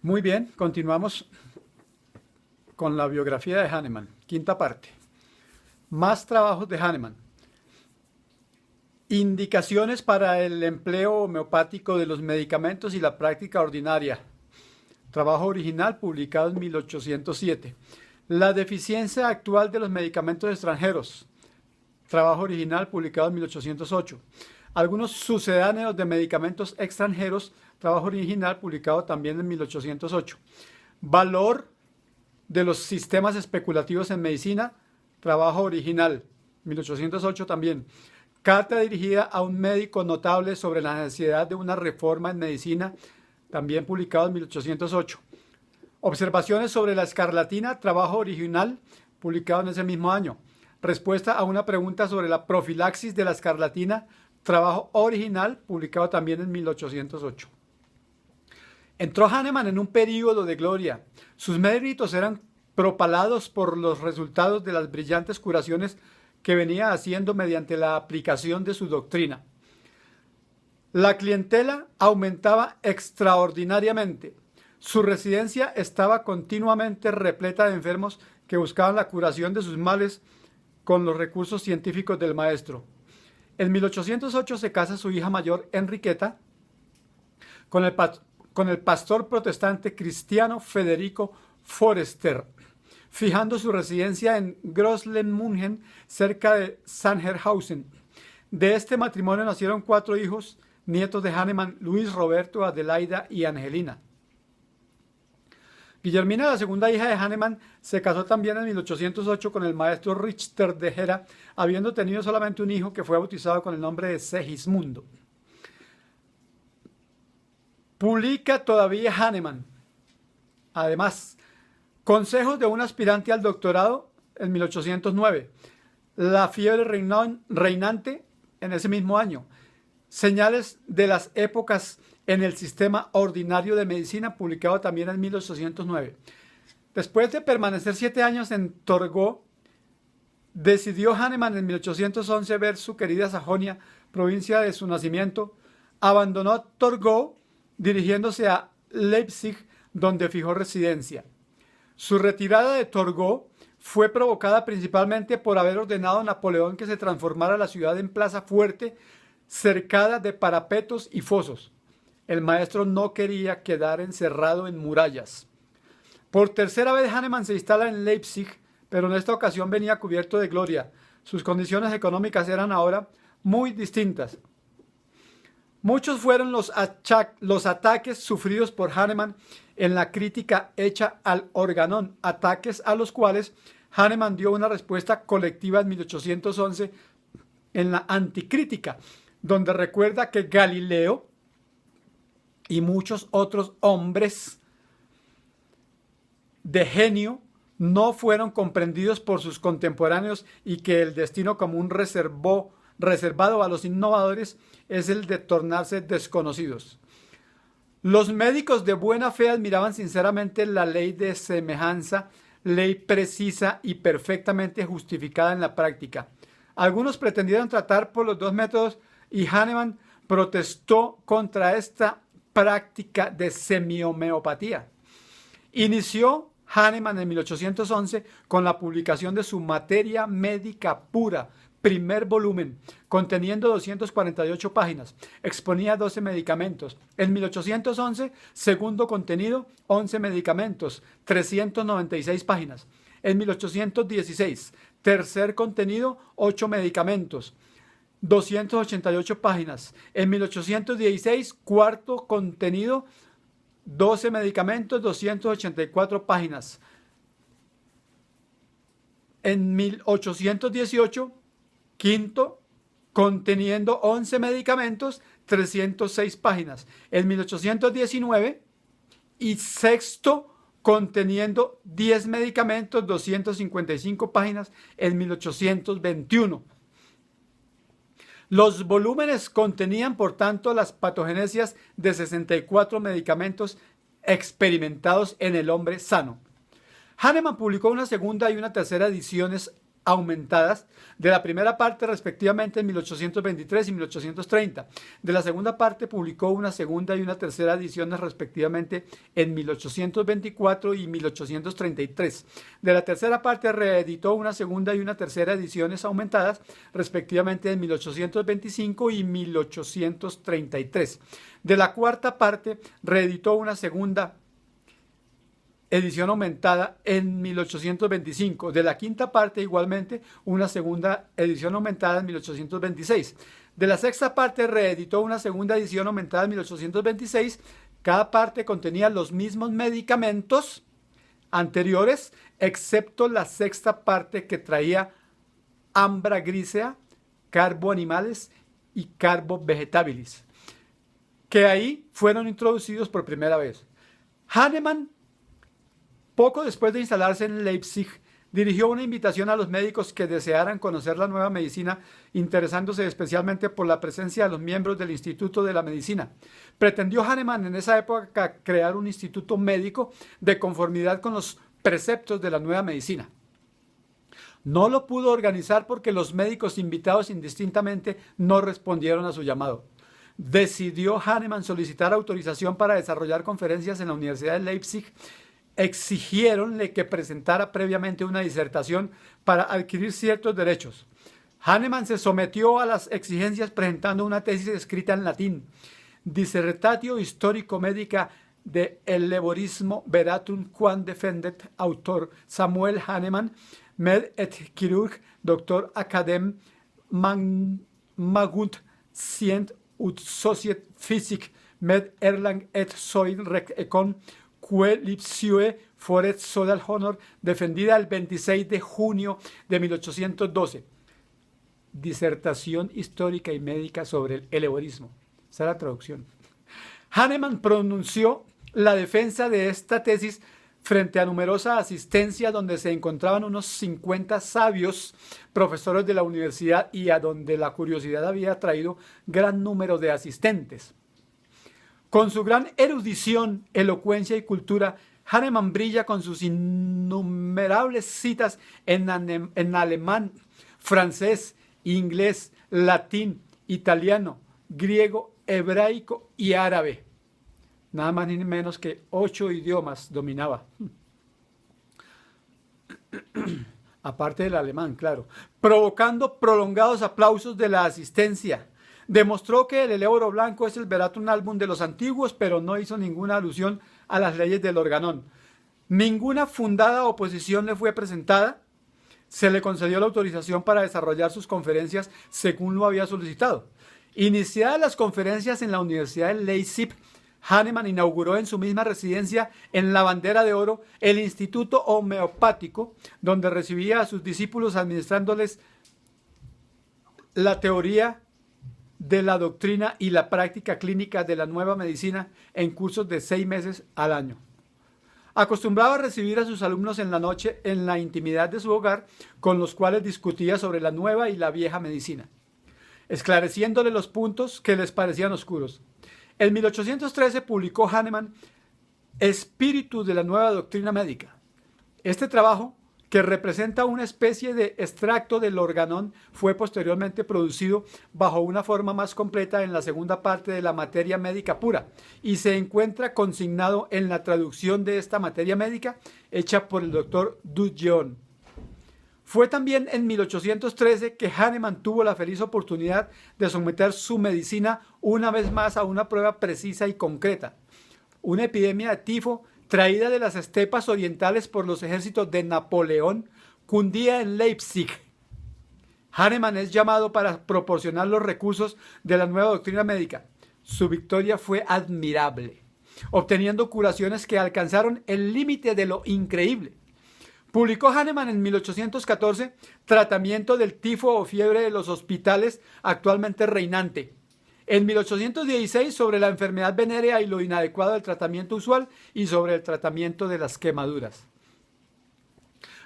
Muy bien, continuamos con la biografía de Hahnemann, quinta parte. Más trabajos de Hahnemann. Indicaciones para el empleo homeopático de los medicamentos y la práctica ordinaria. Trabajo original publicado en 1807. La deficiencia actual de los medicamentos extranjeros. Trabajo original publicado en 1808. Algunos sucedáneos de medicamentos extranjeros. Trabajo original publicado también en 1808. Valor de los sistemas especulativos en medicina. Trabajo original, 1808 también. Carta dirigida a un médico notable sobre la necesidad de una reforma en medicina, también publicado en 1808. Observaciones sobre la escarlatina, trabajo original, publicado en ese mismo año. Respuesta a una pregunta sobre la profilaxis de la escarlatina, trabajo original, publicado también en 1808. Entró Hahnemann en un período de gloria. Sus méritos eran propalados por los resultados de las brillantes curaciones que venía haciendo mediante la aplicación de su doctrina. La clientela aumentaba extraordinariamente. Su residencia estaba continuamente repleta de enfermos que buscaban la curación de sus males con los recursos científicos del maestro. En 1808 se casa su hija mayor, Enriqueta, con el pastor protestante cristiano Federico Forester, fijando su residencia en Großlemmungen, cerca de Sangerhausen. De este matrimonio nacieron 4 hijos, nietos de Hahnemann: Luis, Roberto, Adelaida y Angelina. Guillermina, la segunda hija de Hahnemann, se casó también en 1808 con el maestro Richter de Gera, habiendo tenido solamente un hijo que fue bautizado con el nombre de Segismundo. Publica todavía Hahnemann, además, Consejos de un aspirante al doctorado en 1809. La fiebre reinante en ese mismo año. Señales de las épocas en el sistema ordinario de medicina, publicado también en 1809. Después de permanecer 7 años en Torgau, decidió Hahnemann en 1811 ver su querida Sajonia, provincia de su nacimiento. Abandonó Torgau, dirigiéndose a Leipzig, donde fijó residencia. Su retirada de Torgau fue provocada principalmente por haber ordenado a Napoleón que se transformara la ciudad en plaza fuerte, cercada de parapetos y fosos. El maestro no quería quedar encerrado en murallas. Por tercera vez Hahnemann se instala en Leipzig, pero en esta ocasión venía cubierto de gloria. Sus condiciones económicas eran ahora muy distintas. Muchos fueron los ataques sufridos por Hahnemann en la crítica hecha al Organon, ataques a los cuales Hahnemann dio una respuesta colectiva en 1811 en la Anticrítica, donde recuerda que Galileo y muchos otros hombres de genio no fueron comprendidos por sus contemporáneos y que el destino común reservado a los innovadores es el de tornarse desconocidos. Los médicos de buena fe admiraban sinceramente la ley de semejanza, ley precisa y perfectamente justificada en la práctica. Algunos pretendieron tratar por los 2 métodos y Hahnemann protestó contra esta práctica de semi-homeopatía. Inició Hahnemann en 1811 con la publicación de su Materia Médica Pura, primer volumen, conteniendo 248 páginas. Exponía 12 medicamentos. En 1811, segundo contenido, 11 medicamentos, 396 páginas. En 1816, tercer contenido, 8 medicamentos, 288 páginas. En 1816, cuarto contenido, 12 medicamentos, 284 páginas. En 1818, quinto, conteniendo 11 medicamentos, 306 páginas. En 1819, y sexto, conteniendo 10 medicamentos, 255 páginas, en 1821. Los volúmenes contenían, por tanto, las patogenesias de 64 medicamentos experimentados en el hombre sano. Hahnemann publicó una segunda y una tercera ediciones aumentadas de la primera parte respectivamente en 1823 y 1830. De la segunda parte publicó una segunda y una tercera ediciones respectivamente en 1824 y 1833. De la tercera parte reeditó una segunda y una tercera ediciones aumentadas respectivamente en 1825 y 1833. De la cuarta parte reeditó una segunda edición aumentada en 1825. De la quinta parte, igualmente, una segunda edición aumentada en 1826. De la sexta parte, reeditó una segunda edición aumentada en 1826. Cada parte contenía los mismos medicamentos anteriores, excepto la sexta parte que traía ambra grisea, carbo animales y carbo vegetabilis, que ahí fueron introducidos por primera vez. Hahnemann, poco después de instalarse en Leipzig, dirigió una invitación a los médicos que desearan conocer la nueva medicina, interesándose especialmente por la presencia de los miembros del Instituto de la Medicina. Pretendió Hahnemann en esa época crear un instituto médico de conformidad con los preceptos de la nueva medicina. No lo pudo organizar porque los médicos invitados indistintamente no respondieron a su llamado. Decidió Hahnemann solicitar autorización para desarrollar conferencias en la Universidad de Leipzig. Exigieronle que presentara previamente una disertación para adquirir ciertos derechos. Hahnemann se sometió a las exigencias presentando una tesis escrita en latín, Dissertatio Historico-Medica de el Laborismo Veratum quam defendet autor Samuel Hahnemann, med et chirurg, doctor academ magunt scient ut societ physic med Erlang et Soin rec econ que Lipsiae foret sodal honor, defendida el 26 de junio de 1812. Disertación histórica y médica sobre el eleborismo. Esa es la traducción. Hahnemann pronunció la defensa de esta tesis frente a numerosa asistencia donde se encontraban unos 50 sabios profesores de la universidad y a donde la curiosidad había traído gran número de asistentes. Con su gran erudición, elocuencia y cultura, Hahnemann brilla con sus innumerables citas en alemán, francés, inglés, latín, italiano, griego, hebraico y árabe. Nada más ni menos que 8 idiomas dominaba. Aparte del alemán, claro. Provocando prolongados aplausos de la asistencia. Demostró que el Eléboro Blanco es el Veratum Album de los antiguos, pero no hizo ninguna alusión a las leyes del Organón. Ninguna fundada oposición le fue presentada. Se le concedió la autorización para desarrollar sus conferencias según lo había solicitado. Iniciadas las conferencias en la Universidad de Leipzig, Hahnemann inauguró en su misma residencia, en la Bandera de Oro, el Instituto Homeopático, donde recibía a sus discípulos administrándoles la teoría de la doctrina y la práctica clínica de la nueva medicina en cursos de 6 meses al año. Acostumbraba a recibir a sus alumnos en la noche en la intimidad de su hogar, con los cuales discutía sobre la nueva y la vieja medicina, esclareciéndole los puntos que les parecían oscuros. En 1813 publicó Hahnemann Espíritu de la nueva doctrina médica. Este trabajo, que representa una especie de extracto del Organón, fue posteriormente producido bajo una forma más completa en la segunda parte de la materia médica pura y se encuentra consignado en la traducción de esta materia médica hecha por el doctor Dujeon. Fue también en 1813 que Hahnemann tuvo la feliz oportunidad de someter su medicina una vez más a una prueba precisa y concreta. Una epidemia de tifo traída de las estepas orientales por los ejércitos de Napoleón, cundía en Leipzig. Hahnemann es llamado para proporcionar los recursos de la nueva doctrina médica. Su victoria fue admirable, obteniendo curaciones que alcanzaron el límite de lo increíble. Publicó Hahnemann en 1814 Tratamiento del tifo o fiebre de los hospitales actualmente reinante. En 1816 sobre la enfermedad venérea y lo inadecuado del tratamiento usual y sobre el tratamiento de las quemaduras.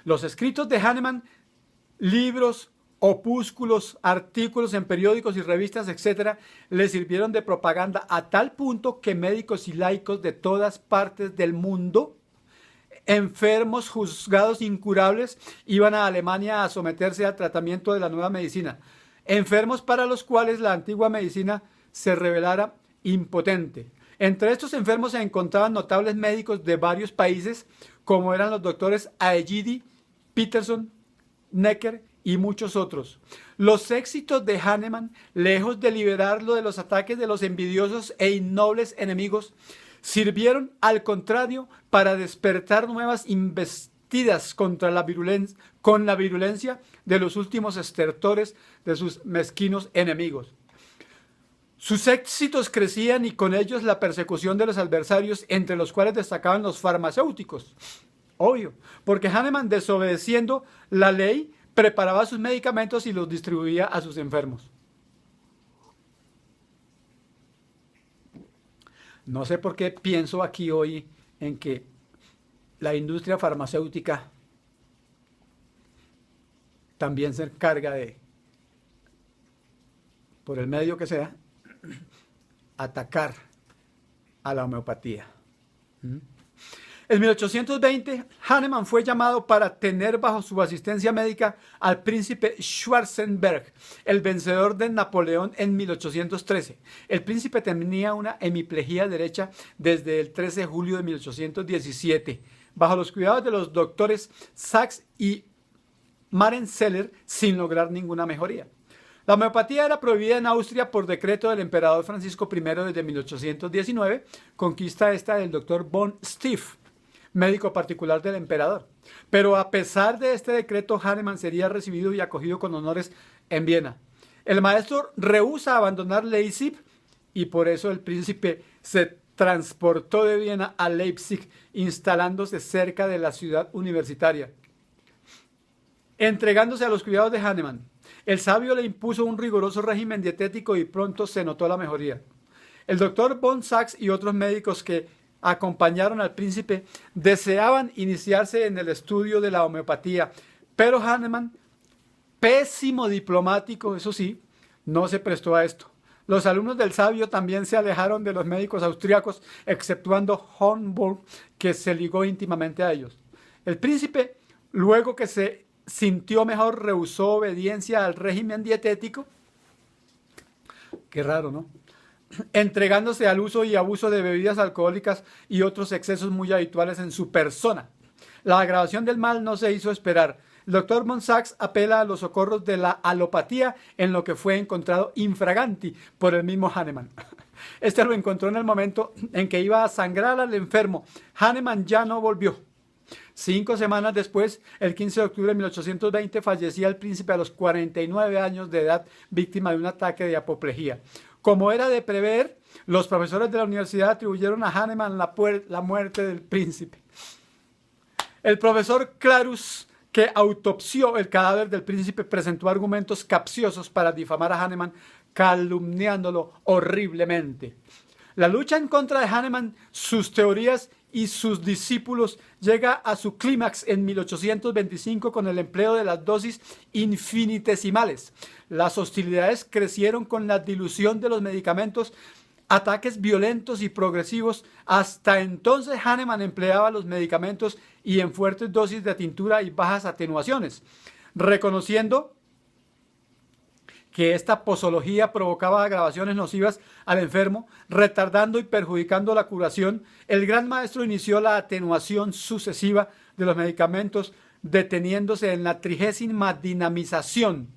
Los escritos de Hahnemann, libros, opúsculos, artículos en periódicos y revistas, etc., le sirvieron de propaganda a tal punto que médicos y laicos de todas partes del mundo enfermos juzgados incurables iban a Alemania a someterse al tratamiento de la nueva medicina. Enfermos para los cuales la antigua medicina se revelara impotente. Entre estos enfermos se encontraban notables médicos de varios países, como eran los doctores Aegidi, Peterson, Necker y muchos otros. Los éxitos de Hahnemann, lejos de liberarlo de los ataques de los envidiosos e innobles enemigos, sirvieron, al contrario, para despertar nuevas investidas contra con la virulencia de los últimos estertores de sus mezquinos enemigos. Sus éxitos crecían y con ellos la persecución de los adversarios, entre los cuales destacaban los farmacéuticos. Obvio, porque Hahnemann, desobedeciendo la ley, preparaba sus medicamentos y los distribuía a sus enfermos. No sé por qué pienso aquí hoy en que la industria farmacéutica también se encarga de, por el medio que sea, atacar a la homeopatía. En 1820, Hahnemann fue llamado para tener bajo su asistencia médica al príncipe Schwarzenberg, el vencedor de Napoleón en 1813. El príncipe tenía una hemiplegia derecha desde el 13 de julio de 1817, bajo los cuidados de los doctores Sachs y Marenzeller, sin lograr ninguna mejoría. La homeopatía era prohibida en Austria por decreto del emperador Francisco I desde 1819, conquista esta del doctor von Stieff, médico particular del emperador. Pero a pesar de este decreto, Hahnemann sería recibido y acogido con honores en Viena. El maestro rehúsa abandonar Leipzig y por eso el príncipe se transportó de Viena a Leipzig, instalándose cerca de la ciudad universitaria, entregándose a los cuidados de Hahnemann. El sabio le impuso un riguroso régimen dietético y pronto se notó la mejoría. El doctor von Sachs y otros médicos que acompañaron al príncipe deseaban iniciarse en el estudio de la homeopatía, pero Hahnemann, pésimo diplomático, eso sí, no se prestó a esto. Los alumnos del sabio también se alejaron de los médicos austriacos, exceptuando Hornburg, que se ligó íntimamente a ellos. El príncipe, luego que se sintió mejor, rehusó obediencia al régimen dietético. Qué raro, ¿no? Entregándose al uso y abuso de bebidas alcohólicas y otros excesos muy habituales en su persona. La agravación del mal no se hizo esperar. El doctor von Sachs apela a los socorros de la alopatía, en lo que fue encontrado infraganti por el mismo Hahnemann. Este lo encontró en el momento en que iba a sangrar al enfermo. Hahnemann ya no volvió. 5 semanas después, el 15 de octubre de 1820, fallecía el príncipe a los 49 años de edad, víctima de un ataque de apoplejía. Como era de prever, los profesores de la universidad atribuyeron a Hahnemann la muerte del príncipe. El profesor Clarus, que autopsió el cadáver del príncipe, presentó argumentos capciosos para difamar a Hahnemann, calumniándolo horriblemente. La lucha en contra de Hahnemann, sus teorías y sus discípulos llega a su clímax en 1825 con el empleo de las dosis infinitesimales. Las hostilidades crecieron con la dilución de los medicamentos, ataques violentos y progresivos. Hasta entonces Hahnemann empleaba los medicamentos y en fuertes dosis de tintura y bajas atenuaciones, reconociendo que esta posología provocaba agravaciones nocivas al enfermo, retardando y perjudicando la curación. El gran maestro inició la atenuación sucesiva de los medicamentos, deteniéndose en la 30ª dinamización,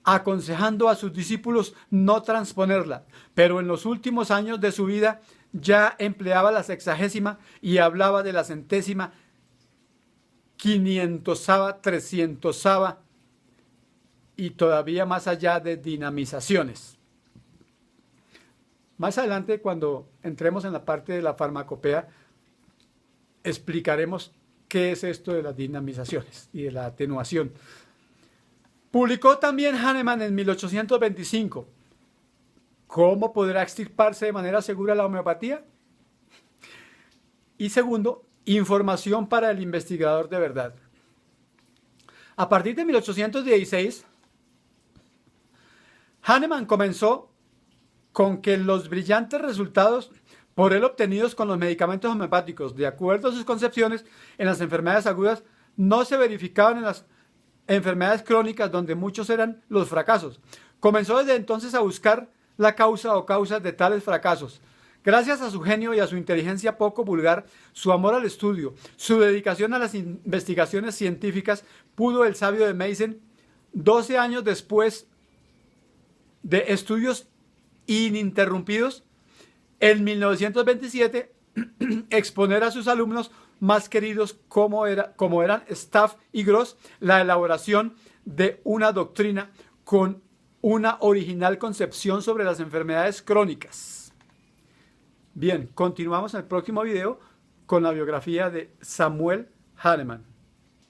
aconsejando a sus discípulos no transponerla, pero en los últimos años de su vida ya empleaba la 60ª y hablaba de la 100ª, 500ª, 300ª y todavía más allá de dinamizaciones. Más adelante, cuando entremos en la parte de la farmacopea, explicaremos qué es esto de las dinamizaciones y de la atenuación. Publicó también Hahnemann en 1825. ¿Cómo podrá extirparse de manera segura la homeopatía? Y segundo, información para el investigador de verdad. A partir de 1816, Hahnemann comenzó con que los brillantes resultados por él obtenidos con los medicamentos homeopáticos, de acuerdo a sus concepciones, en las enfermedades agudas, no se verificaban en las enfermedades crónicas, donde muchos eran los fracasos. Comenzó desde entonces a buscar la causa o causas de tales fracasos. Gracias a su genio y a su inteligencia poco vulgar, su amor al estudio, su dedicación a las investigaciones científicas, pudo el sabio de Meissen, 12 años después de estudios ininterrumpidos, en 1927, exponer a sus alumnos más queridos como eran Staff y Gross la elaboración de una doctrina con una original concepción sobre las enfermedades crónicas. Bien, continuamos en el próximo video con la biografía de Samuel Hahnemann.